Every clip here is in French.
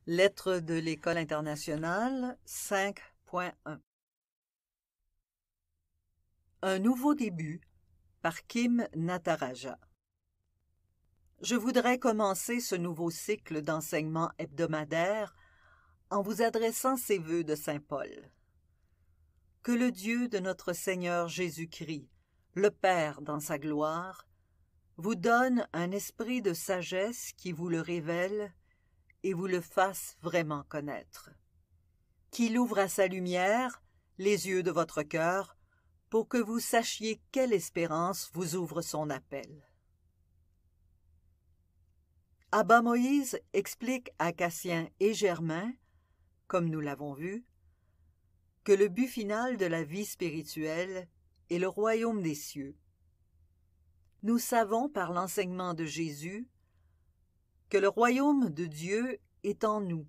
Lettre de l'École internationale 5.1 Un nouveau début par Kim Nataraja. Je voudrais commencer ce nouveau cycle d'enseignement hebdomadaire en vous adressant ces vœux de saint Paul. Que le Dieu de notre Seigneur Jésus-Christ, le Père dans sa gloire, vous donne un esprit de sagesse qui vous le révèle et vous le fasse vraiment connaître. Qu'il ouvre à sa lumière les yeux de votre cœur pour que vous sachiez quelle espérance vous ouvre son appel. Abba Moïse explique à Cassien et Germain, comme nous l'avons vu, que le but final de la vie spirituelle est le royaume des cieux. Nous savons par l'enseignement de Jésus que le royaume de Dieu est en nous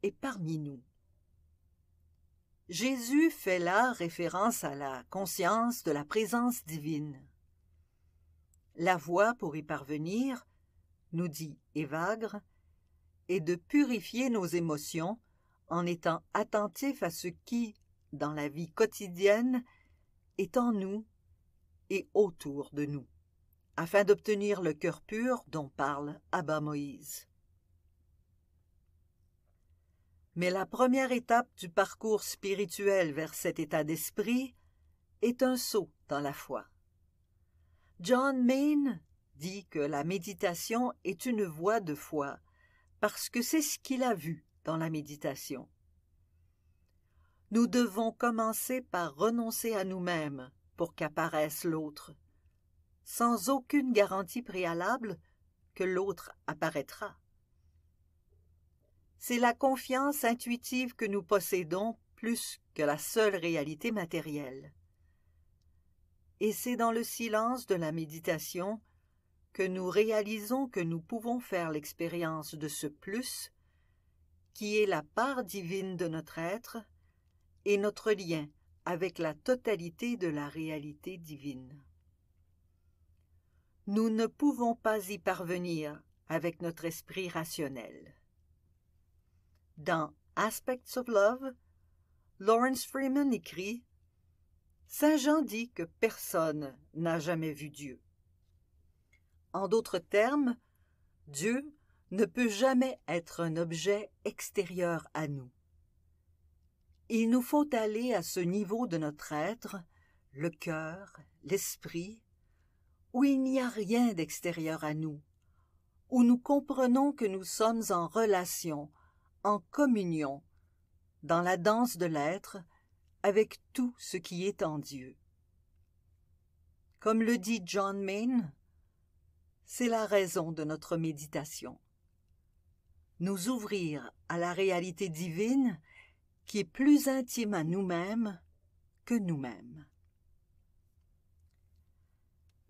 et parmi nous. Jésus fait là référence à la conscience de la présence divine. La voie pour y parvenir, nous dit Évagre, est de purifier nos émotions en étant attentifs à ce qui, dans la vie quotidienne, est en nous et autour de nous, afin d'obtenir le cœur pur dont parle Abba Moïse. Mais la première étape du parcours spirituel vers cet état d'esprit est un saut dans la foi. John Maine dit que la méditation est une voie de foi parce que c'est ce qu'il a vu dans la méditation. Nous devons commencer par renoncer à nous-mêmes pour qu'apparaisse l'autre, sans aucune garantie préalable que l'autre apparaîtra. C'est la confiance intuitive que nous possédons plus que la seule réalité matérielle. Et c'est dans le silence de la méditation que nous réalisons que nous pouvons faire l'expérience de ce plus, qui est la part divine de notre être et notre lien avec la totalité de la réalité divine. Nous ne pouvons pas y parvenir avec notre esprit rationnel. Dans Aspects of Love, Lawrence Freeman écrit « Saint Jean dit que personne n'a jamais vu Dieu. En d'autres termes, Dieu ne peut jamais être un objet extérieur à nous. Il nous faut aller à ce niveau de notre être, le cœur, l'esprit, où il n'y a rien d'extérieur à nous, où nous comprenons que nous sommes en relation, en communion, dans la danse de l'être, avec tout ce qui est en Dieu. Comme le dit John Maine, c'est la raison de notre méditation. Nous ouvrir à la réalité divine qui est plus intime à nous-mêmes que nous-mêmes.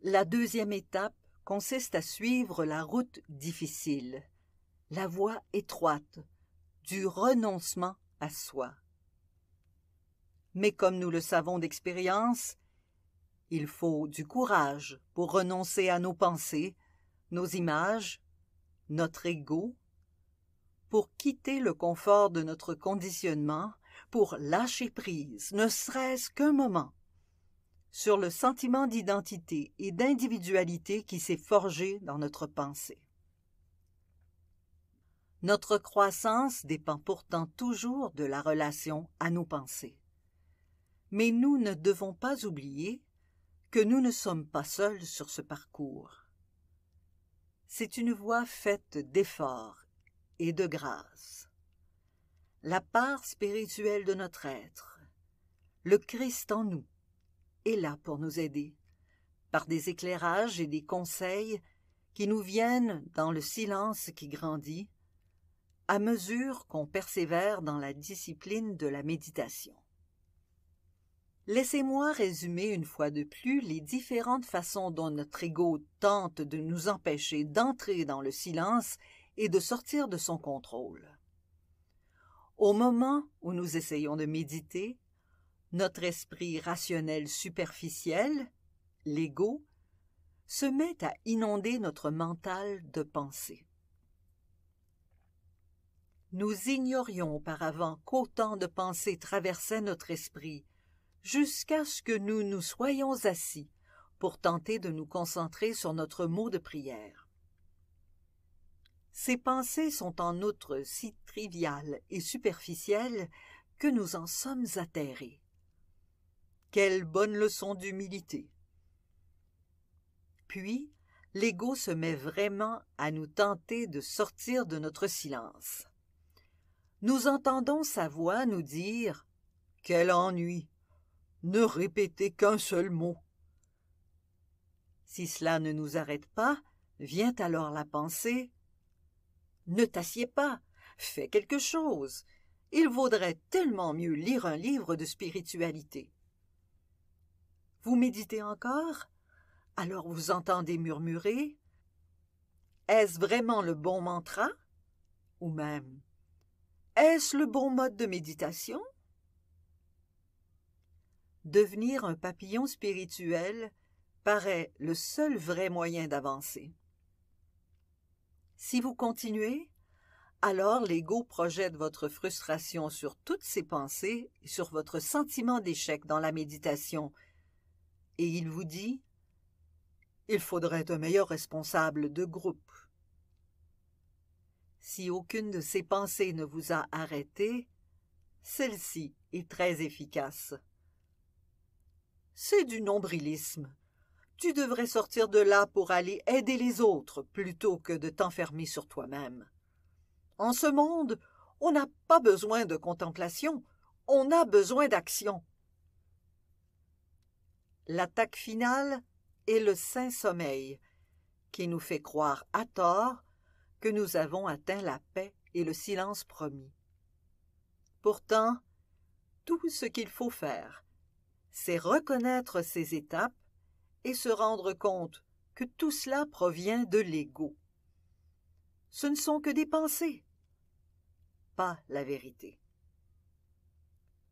La deuxième étape consiste à suivre la route difficile, la voie étroite, du renoncement à soi. Mais comme nous le savons d'expérience, il faut du courage pour renoncer à nos pensées, nos images, notre ego, pour quitter le confort de notre conditionnement, pour lâcher prise, ne serait-ce qu'un moment, sur le sentiment d'identité et d'individualité qui s'est forgé dans notre pensée. Notre croissance dépend pourtant toujours de la relation à nos pensées. Mais nous ne devons pas oublier que nous ne sommes pas seuls sur ce parcours. C'est une voie faite d'efforts et de grâce. La part spirituelle de notre être, le Christ en nous, est là pour nous aider, par des éclairages et des conseils qui nous viennent dans le silence qui grandit, à mesure qu'on persévère dans la discipline de la méditation. Laissez-moi résumer une fois de plus les différentes façons dont notre ego tente de nous empêcher d'entrer dans le silence et de sortir de son contrôle. Au moment où nous essayons de méditer, notre esprit rationnel superficiel, l'ego, se met à inonder notre mental de pensées. Nous ignorions auparavant qu'autant de pensées traversaient notre esprit, jusqu'à ce que nous nous soyons assis pour tenter de nous concentrer sur notre mot de prière. Ces pensées sont en outre si triviales et superficielles que nous en sommes atterrés. Quelle bonne leçon d'humilité! Puis, l'ego se met vraiment à nous tenter de sortir de notre silence. Nous entendons sa voix nous dire « Quel ennui! Ne répétez qu'un seul mot !» Si cela ne nous arrête pas, vient alors la pensée « Ne t'assieds pas, fais quelque chose. Il vaudrait tellement mieux lire un livre de spiritualité. » Vous méditez encore? Alors vous entendez murmurer « Est-ce vraiment le bon mantra? » Ou même « Est-ce le bon mode de méditation? » Devenir un papillon spirituel paraît le seul vrai moyen d'avancer. Si vous continuez, alors l'ego projette votre frustration sur toutes ses pensées et sur votre sentiment d'échec dans la méditation, et il vous dit « Il faudrait un meilleur responsable de groupe. » Si aucune de ces pensées ne vous a arrêté, celle-ci est très efficace. C'est du nombrilisme. Tu devrais sortir de là pour aller aider les autres plutôt que de t'enfermer sur toi-même. En ce monde, on n'a pas besoin de contemplation, on a besoin d'action. L'attaque finale est le saint sommeil, qui nous fait croire à tort que nous avons atteint la paix et le silence promis. Pourtant, tout ce qu'il faut faire, c'est reconnaître ces étapes et se rendre compte que tout cela provient de l'ego. Ce ne sont que des pensées, pas la vérité.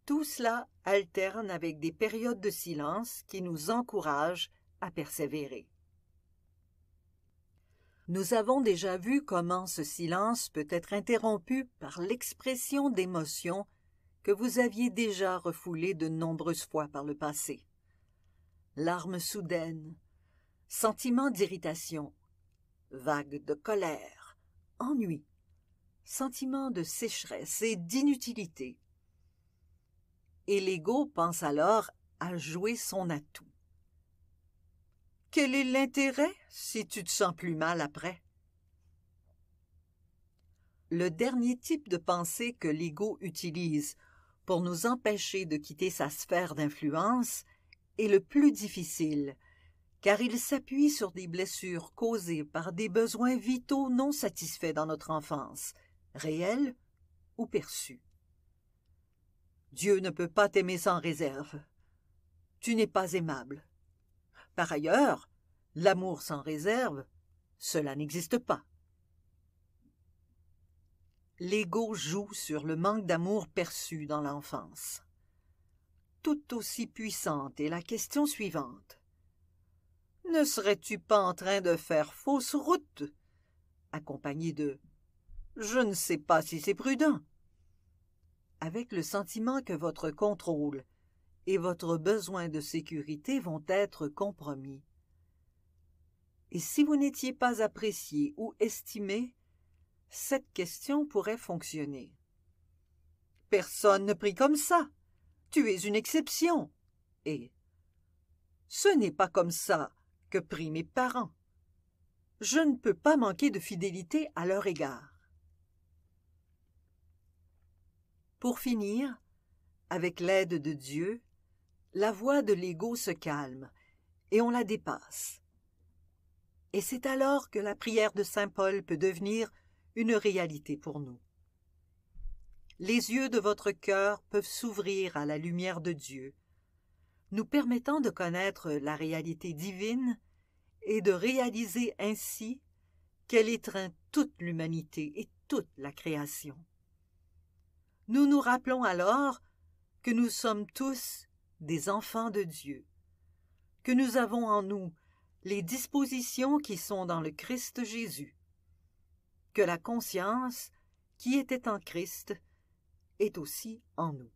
Tout cela alterne avec des périodes de silence qui nous encouragent à persévérer. Nous avons déjà vu comment ce silence peut être interrompu par l'expression d'émotions que vous aviez déjà refoulées de nombreuses fois par le passé. Larmes soudaines, sentiments d'irritation, vagues de colère, ennui, sentiments de sécheresse et d'inutilité. Et l'ego pense alors à jouer son atout. Quel est l'intérêt si tu te sens plus mal après? Le dernier type de pensée que l'ego utilise pour nous empêcher de quitter sa sphère d'influence est le plus difficile, car il s'appuie sur des blessures causées par des besoins vitaux non satisfaits dans notre enfance, réels ou perçus. Dieu ne peut pas t'aimer sans réserve. Tu n'es pas aimable. Par ailleurs, l'amour sans réserve, cela n'existe pas. L'ego joue sur le manque d'amour perçu dans l'enfance. Tout aussi puissante est la question suivante. Ne serais-tu pas en train de faire fausse route, accompagnée de « je ne sais pas si c'est prudent », avec le sentiment que votre contrôle et votre besoin de sécurité vont être compromis. Et si vous n'étiez pas apprécié ou estimé, cette question pourrait fonctionner. Personne ne prie comme ça. Tu es une exception. Et ce n'est pas comme ça que prient mes parents. Je ne peux pas manquer de fidélité à leur égard. Pour finir, avec l'aide de Dieu, la voix de l'ego se calme et on la dépasse. Et c'est alors que la prière de saint Paul peut devenir une réalité pour nous. Les yeux de votre cœur peuvent s'ouvrir à la lumière de Dieu, nous permettant de connaître la réalité divine et de réaliser ainsi qu'elle étreint toute l'humanité et toute la création. Nous nous rappelons alors que nous sommes tous des enfants de Dieu, que nous avons en nous les dispositions qui sont dans le Christ Jésus, que la conscience, qui était en Christ, est aussi en nous.